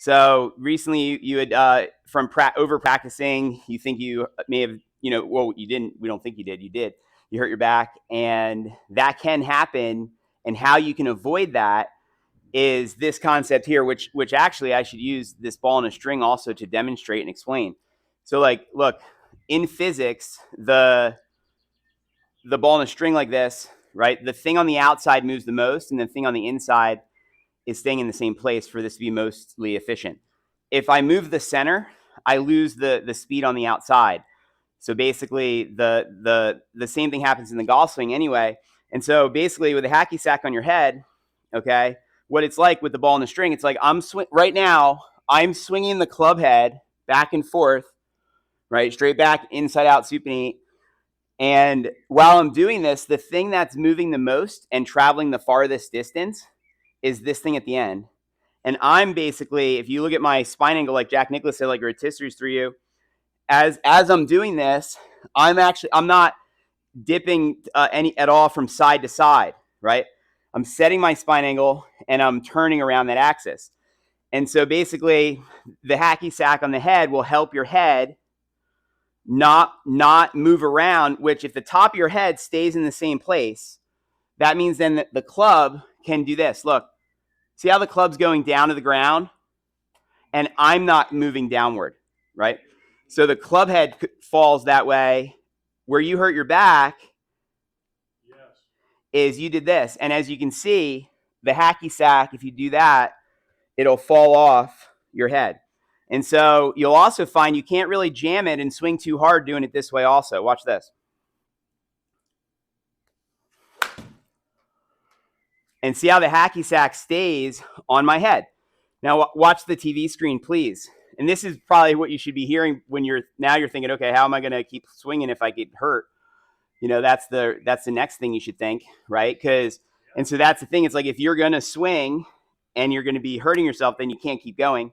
So recently you had, from over practicing, you think you may have, well, you didn't, we don't think you did, you did. You hurt your back, and that can happen. And how you can avoid that is this concept here, which actually I should use this ball and a string also to demonstrate and explain. So like, look, in physics, the ball and a string like this, right? The thing on the outside moves the most, and the thing on the inside is staying in the same place for this to be mostly efficient. If I move the center, I lose the speed on the outside. So basically, the same thing happens in the golf swing anyway. And so basically, with a hacky sack on your head, okay, what it's like with the ball and the string, it's like right now, I'm swinging the club head back and forth, right, straight back, inside out, supinate. And while I'm doing this, the thing that's moving the most and traveling the farthest distance is this thing at the end. And I'm basically, if you look at my spine angle, like Jack Nicklaus said, like rotisseries through you, as I'm doing this, I'm not dipping any at all from side to side, right? I'm setting my spine angle and I'm turning around that axis. And so basically, the hacky sack on the head will help your head not move around, which if the top of your head stays in the same place, that means then the club can do this. Look, see how the club's going down to the ground? And I'm not moving downward, right? So the club head falls that way. Where you hurt your back is you did this. And as you can see, the hacky sack, if you do that, it'll fall off your head. And so you'll also find you can't really jam it and swing too hard doing it this way also. Watch this. And see how the hacky sack stays on my head. Now watch the TV screen, please. And this is probably what you should be hearing when you're thinking, okay, how am I going to keep swinging if I get hurt? That's the next thing you should think, right? And so that's the thing. It's like if you're going to swing and you're going to be hurting yourself, then you can't keep going.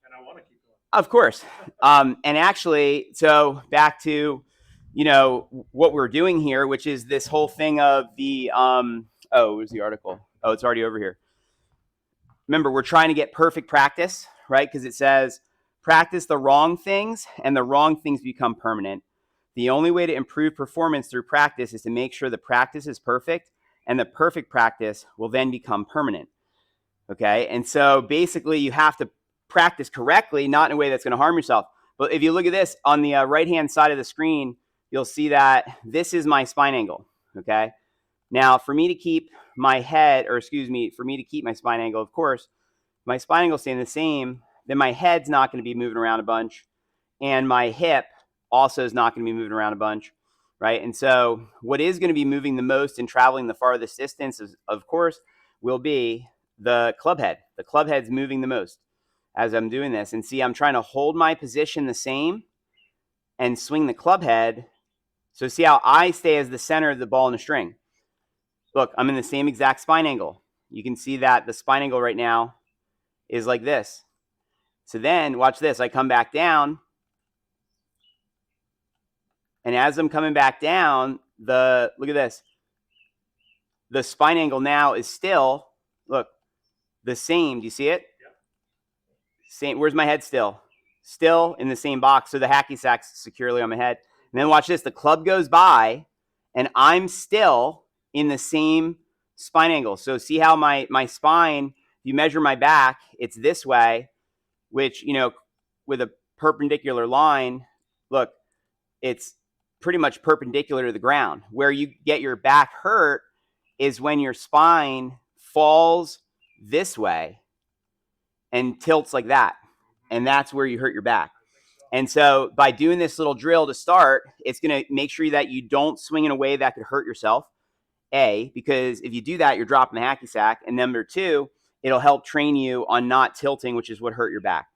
And I want to keep going. Of course. And actually, so back to, what we're doing here, which is this whole thing of the, where's the article? Oh, it's already over here. Remember, we're trying to get perfect practice, right? Because it says, practice the wrong things and the wrong things become permanent. The only way to improve performance through practice is to make sure the practice is perfect, and the perfect practice will then become permanent. Okay? And so basically you have to practice correctly, not in a way that's going to harm yourself. But if you look at this on the right-hand side of the screen, you'll see that this is my spine angle. Okay? Now, for me to keep my spine angle, of course, my spine angle staying the same, then my head's not going to be moving around a bunch, and my hip also is not going to be moving around a bunch, right? And so what is going to be moving the most and traveling the farthest distance, of course, will be the club head. The club head's moving the most as I'm doing this. And see, I'm trying to hold my position the same and swing the club head. So see how I stay as the center of the ball and the string. Look, I'm in the same exact spine angle. You can see that the spine angle right now is like this. So then, watch this. I come back down. And as I'm coming back down, look at this. The spine angle now is still, look, the same. Do you see it? Yep. Same. Where's my head still? Still in the same box. So the hacky sack's securely on my head. And then watch this. The club goes by, and I'm still in the same spine angle. So see how my spine, if you measure my back, it's this way, which, with a perpendicular line, look, it's pretty much perpendicular to the ground. Where you get your back hurt is when your spine falls this way and tilts like that. And that's where you hurt your back. And so by doing this little drill to start, it's going to make sure that you don't swing in a way that could hurt yourself. A, because if you do that, you're dropping the hacky sack. And number two, it'll help train you on not tilting, which is what hurt your back.